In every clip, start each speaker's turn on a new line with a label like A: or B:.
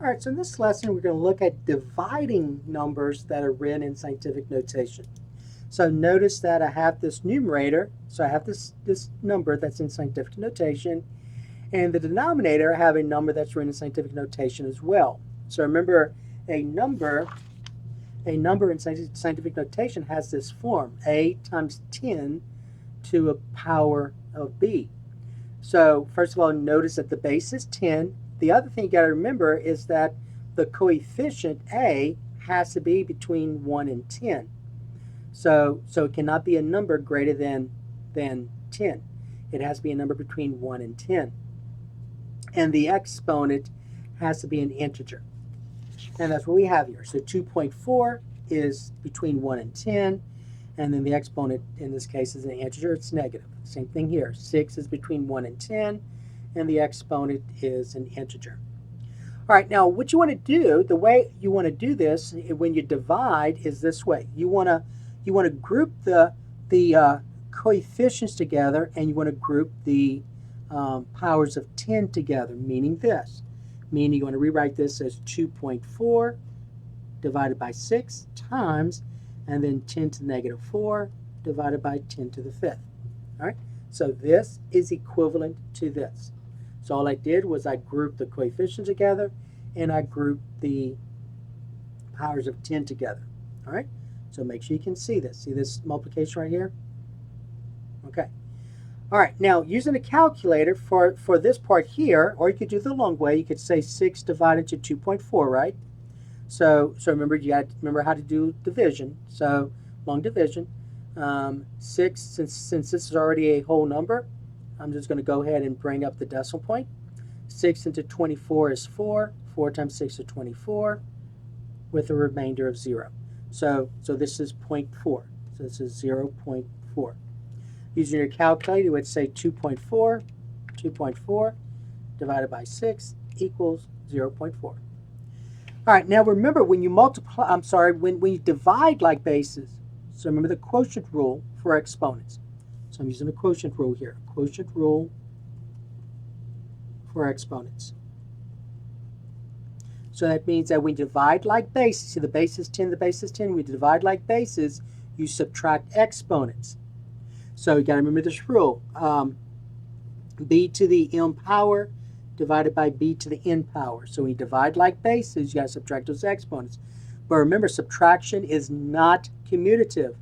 A: All right, so in this lesson, we're going to look at dividing numbers that are written in scientific notation. So notice that I have this numerator, so I have this number that's in scientific notation, and the denominator, I have a number that's written in scientific notation as well. So remember, a number in scientific notation has this form, a times 10 to a power of b. So first of all, notice that the base is 10. The other thing you got to remember is that the coefficient a has to be between 1 and 10. So it cannot be a number greater than 10. It has to be a number between 1 and 10. And the exponent has to be an integer. And that's what we have here. So 2.4 is between 1 and 10. And then the exponent in this case is an integer, it's negative. Same thing here. 6 is between 1 and 10, and the exponent is an integer. All right, now what you want to do, the way you want to do this when you divide is this way. You want to group the coefficients together, and you want to group the powers of 10 together, meaning this. Meaning you want to rewrite this as 2.4 divided by 6 times, and then 10 to the negative 4 divided by 10 to the 5th. All right, so this is equivalent to this. So all I did was I grouped the coefficients together, and I grouped the powers of 10 together. All right, so make sure you can see this. See this multiplication right here? Okay. All right, now using a calculator for this part here, or you could do the long way, you could say 6 divided to 2.4, right? So remember, you got to remember how to do division. So long division. 6, since this is already a whole number, I'm just going to go ahead and bring up the decimal point. 6 into 24 is 4. 4 times 6 is 24 with a remainder of 0. So this is 0.4. So this is 0.4. Using your calculator, you would say 2.4 divided by 6 equals 0.4. All right, now remember when you multiply, when you divide like bases, so remember the quotient rule for exponents. So I'm using the quotient rule here, quotient rule for exponents. So that means that when you divide like bases, see the base is 10, the base is 10, when you divide like bases, you subtract exponents. So you got to remember this rule, b to the m power divided by b to the n power. So when you divide like bases, you got to subtract those exponents. But remember, subtraction is not commutative.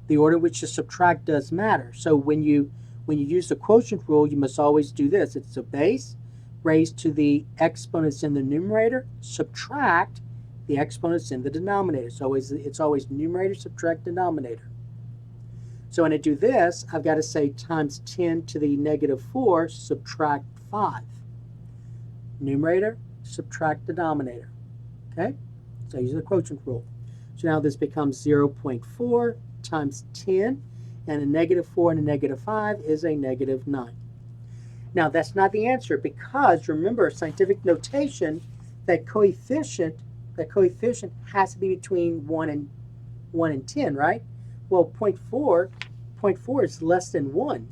A: The order in which you subtract does matter. So when you use the quotient rule, you must always do this. It's a base raised to the exponents in the numerator, subtract the exponents in the denominator. So it's always numerator subtract denominator. So when I do this, I've got to say times 10 to the negative 4 subtract 5. Numerator, subtract denominator. Okay? So using the quotient rule. So now this becomes 0.4 times 10, and a negative 4 and a negative 5 is a negative 9. Now that's not the answer, because remember, scientific notation, that coefficient has to be between 1 and 10, right? Well, 0.4 is less than 1.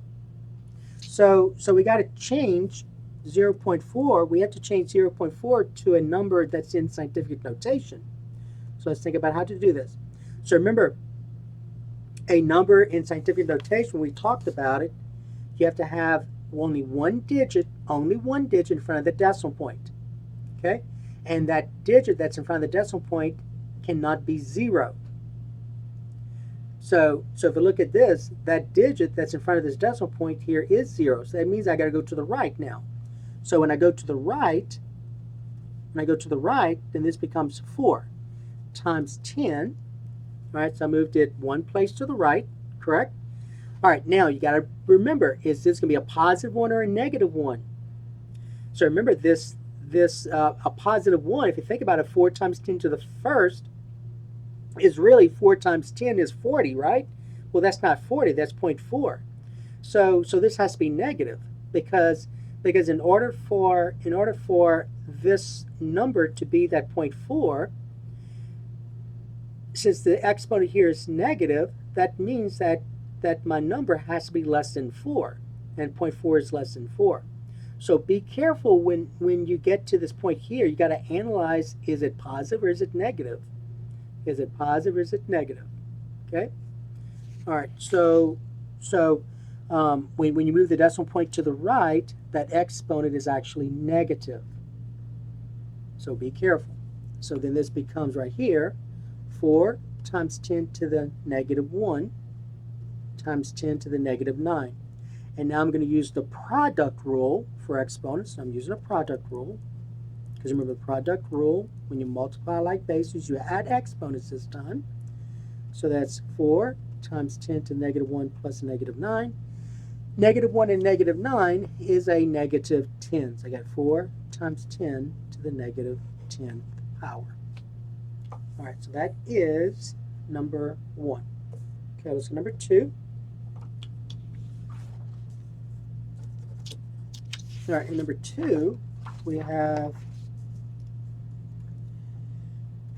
A: So we got to change 0.4, we have to change 0.4 to a number that's in scientific notation. So let's think about how to do this. So remember, a number in scientific notation, when we talked about it, you have to have only one digit in front of the decimal point. Okay? And that digit that's in front of the decimal point cannot be 0. So if you look at this, that digit that's in front of this decimal point here is 0. So that means I got to go to the right now. So when I go to the right, then this becomes 4 times 10. All right, so I moved it one place to the right, correct? All right, now you got to remember, is this going to be a positive 1 or a negative 1? So remember this a positive 1, if you think about it, 4 times 10 to the first is really 4 times 10 is 40, right? Well, that's not 40, that's 0.4. So this has to be negative, because in order for this number to be that 0.4, since the exponent here is negative, that means that my number has to be less than 4, and 0.4 is less than 4. So be careful when you get to this point here. You got to analyze, is it positive or is it negative? Is it positive or is it negative? Okay? All right, when you move the decimal point to the right, that exponent is actually negative. So be careful. So then this becomes right here, 4 times 10 to the negative 1 times 10 to the negative 9. And now I'm going to use the product rule for exponents. So I'm using a product rule. Because remember the product rule, when you multiply like bases, you add exponents this time. So that's 4 times 10 to the negative 1 plus negative 9. Negative 1 and negative 9 is a negative 10. So I got 4 times 10 to the negative 10th power. All right, so that is number 1. Okay, let's go number 2. All right, in number 2, we have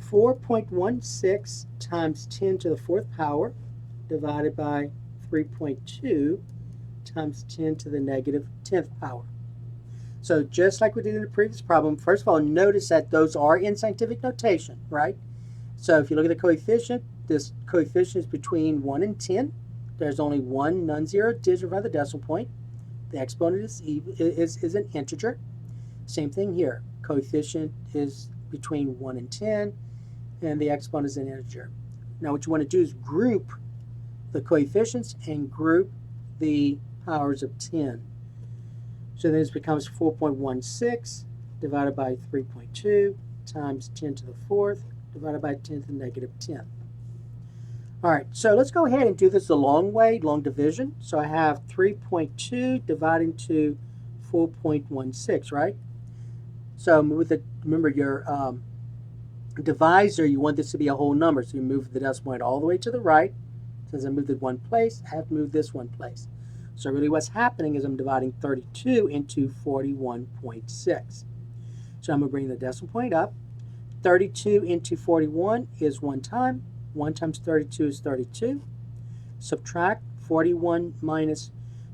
A: 4.16 times 10 to the 4th power divided by 3.2 times 10 to the negative 10th power. So just like we did in the previous problem, first of all, notice that those are in scientific notation, right? So if you look at the coefficient, this coefficient is between 1 and 10. There's only one non-zero digit by the decimal point. The exponent is an integer. Same thing here. Coefficient is between 1 and 10, and the exponent is an integer. Now what you want to do is group the coefficients and group the powers of 10. So then this becomes 4.16 divided by 3.2 times 10 to the 4th divided by 10 to the negative 10. All right, so let's go ahead and do this the long way, long division. So I have 3.2 dividing to 4.16, right? So remember your divisor, you want this to be a whole number. So you move the decimal point all the way to the right. Since I moved it one place, I have to move this one place. So really what's happening is I'm dividing 32 into 41.6. So I'm going to bring the decimal point up. 32 into 41 is 1 time. 1 times 32 is 32. Subtract 41 minus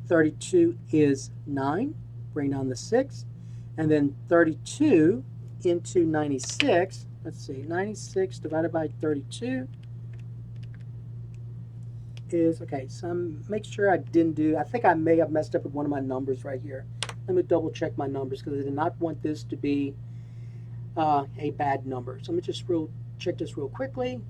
A: 32 is 9. Bring down the 6. And then 32 into 96. Let's see, 96 divided by 32 is, okay, so make sure I didn't do, I think I may have messed up with one of my numbers right here. Let me double check my numbers because I did not want this to be a bad number. So let me just check this real quickly.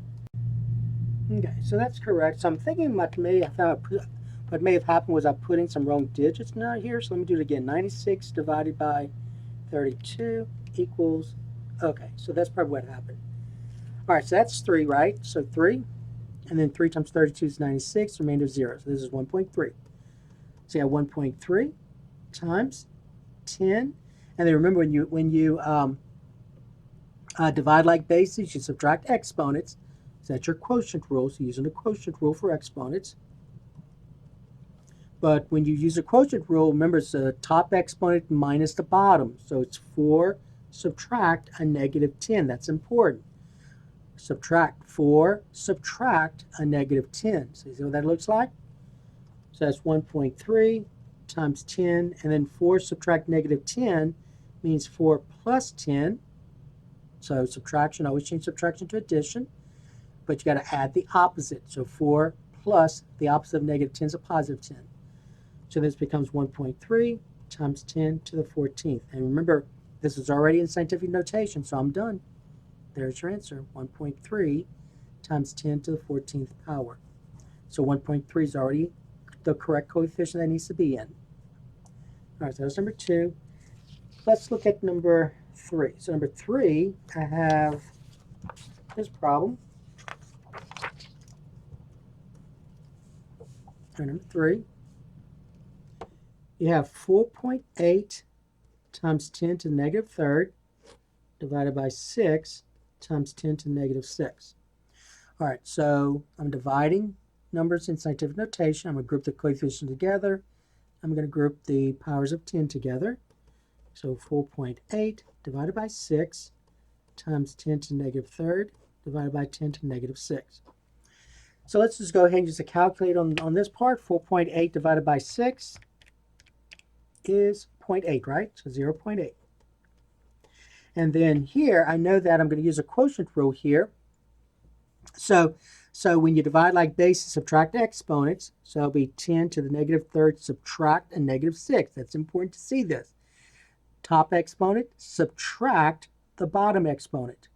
A: Okay, so that's correct. So I'm thinking what may have happened was I put in some wrong digits now here. So let me do it again. 96 divided by 32 equals, okay, so that's probably what happened. All right, so that's 3, right? So 3, and then 3 times 32 is 96, remainder 0. So this is 1.3. So you have 1.3 times 10. And then remember when you divide like bases, you subtract exponents. So that's your quotient rule. So you're using the quotient rule for exponents. But when you use a quotient rule, remember it's the top exponent minus the bottom. So it's 4 subtract a negative 10. That's important. Subtract 4, subtract a negative 10. So you see what that looks like? So that's 1.3 times 10, and then 4 subtract negative 10 means 4 plus 10. So subtraction, always change subtraction to addition, but you got to add the opposite. So 4 plus the opposite of negative 10 is a positive 10. So this becomes 1.3 times 10 to the 14th. And remember, this is already in scientific notation, so I'm done. There's your answer, 1.3 times 10 to the 14th power. So 1.3 is already the correct coefficient that needs to be in. All right, so that's number 2. Let's look at number 3. So number 3, I have this problem. So number 3, you have 4.8 times 10 to the negative 3rd divided by 6 times 10 to the negative 6. All right, so I'm dividing numbers in scientific notation. I'm going to group the coefficients together. I'm going to group the powers of 10 together. So 4.8 divided by 6 times 10 to the negative 3rd divided by 10 to the negative 6. So let's just go ahead and use a calculator on this part. 4.8 divided by 6 is 0.8, right? So 0.8. And then here, I know that I'm going to use a quotient rule here. So when you divide like bases, subtract exponents. So it'll be 10 to the negative third, subtract a negative 6. That's important to see this. Top exponent, subtract the bottom exponent.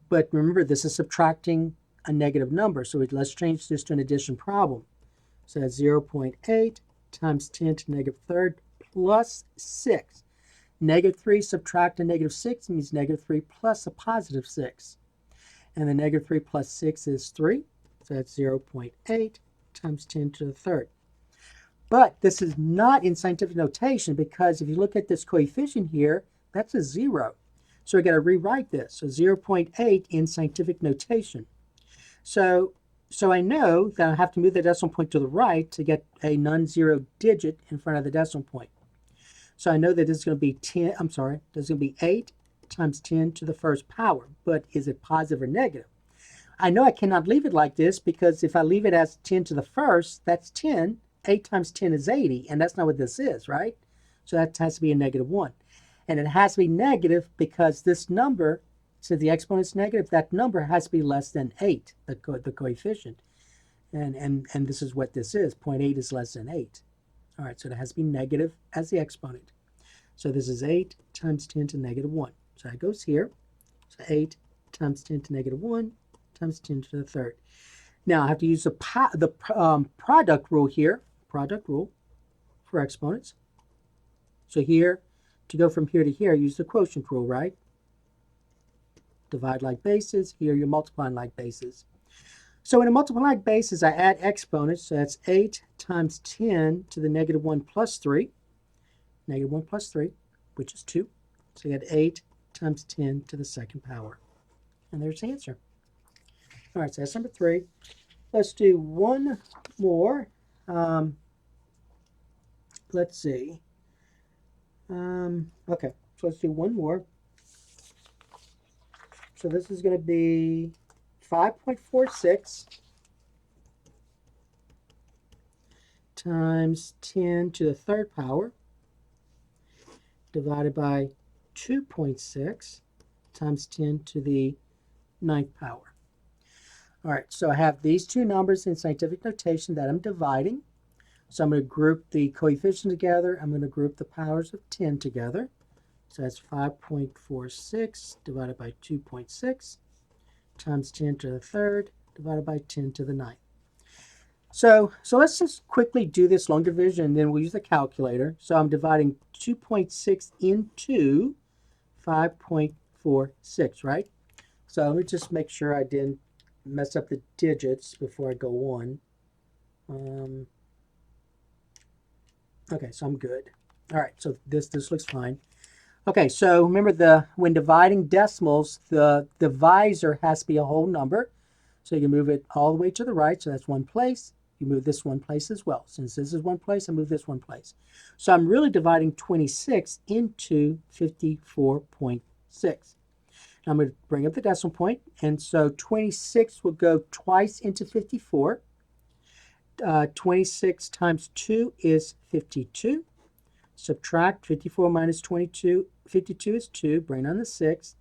A: But remember, this is subtracting a negative number. So let's change this to an addition problem. So that's 0.8 times 10 to the negative third plus 6. Negative 3 subtract a negative 6 means negative 3 plus a positive 6. And the negative 3 plus 6 is 3. So that's 0.8 times 10 to the third. But this is not in scientific notation because if you look at this coefficient here, that's a 0. So we got to rewrite this. So 0.8 in scientific notation. So I know that I have to move the decimal point to the right to get a non-zero digit in front of the decimal point. So I know that this is going to be this is going to be 8 times 10 to the first power. But is it positive or negative? I know I cannot leave it like this because if I leave it as 10 to the first, that's 10. 8 times 10 is 80, and that's not what this is, right? So that has to be a negative 1. And it has to be negative because this number, so the exponent's negative, that number has to be less than 8, the coefficient. And this is what this is. 0.8 is less than 8. All right, so it has to be negative as the exponent. So this is 8 times 10 to negative 1. So that goes here. So 8 times 10 to negative 1 times 10 to the third. Now I have to use the product rule here, product rule for exponents. So here, to go from here to here, use the quotient rule, right? Divide like bases. Here you're multiplying like bases. So in a multiplying like bases, I add exponents. So that's 8 times 10 to the negative 1 plus 3. Negative 1 plus 3, which is 2. So you get 8 times 10 to the second power. And there's the answer. All right, so that's number 3. Let's do one more. Let's see. Okay, so let's do one more. So this is going to be 5.46 times 10 to the third power divided by 2.6 times 10 to the ninth power. All right, so I have these two numbers in scientific notation that I'm dividing. So I'm going to group the coefficients together. I'm going to group the powers of 10 together. So that's 5.46 divided by 2.6 times 10 to the third divided by 10 to the ninth. So let's just quickly do this long division, and then we'll use the calculator. So I'm dividing 2.6 into 5.46, right? So let me just make sure I didn't mess up the digits before I go on. Okay, so I'm good. All right, so this looks fine. Okay, so remember when dividing decimals, the divisor has to be a whole number. So you can move it all the way to the right, so that's one place. You move this one place as well. Since this is one place, I move this one place. So I'm really dividing 26 into 54.6. Now I'm going to bring up the decimal point, and so 26 will go twice into 54. 26 times 2 is 52. Subtract 54 minus 22. 52 is 2. Bring on the 6.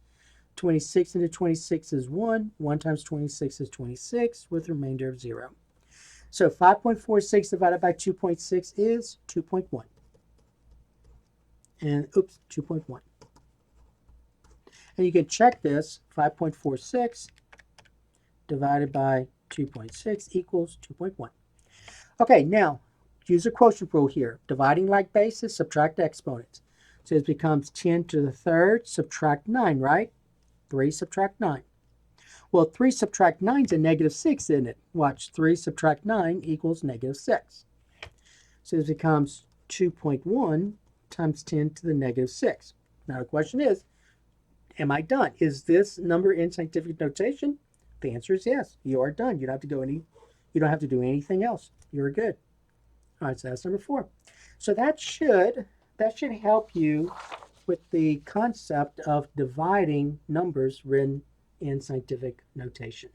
A: 26 into 26 is 1. 1 times 26 is 26 with a remainder of 0. So 5.46 divided by 2.6 is 2.1. And, 2.1. And you can check this. 5.46 divided by 2.6 equals 2.1. Okay, now use a quotient rule here. Dividing like bases, subtract exponents. So it becomes 10 to the third, subtract 9, right? 3 subtract 9. Well, 3 subtract 9 is a negative 6, isn't it? Watch, 3 subtract 9 equals negative 6. So this becomes 2.1 times 10 to the negative 6. Now the question is, am I done? Is this number in scientific notation? The answer is yes. You are done. You don't have to do anything else. You're good. All right, so that's number 4. So that should help you with the concept of dividing numbers written in scientific notation.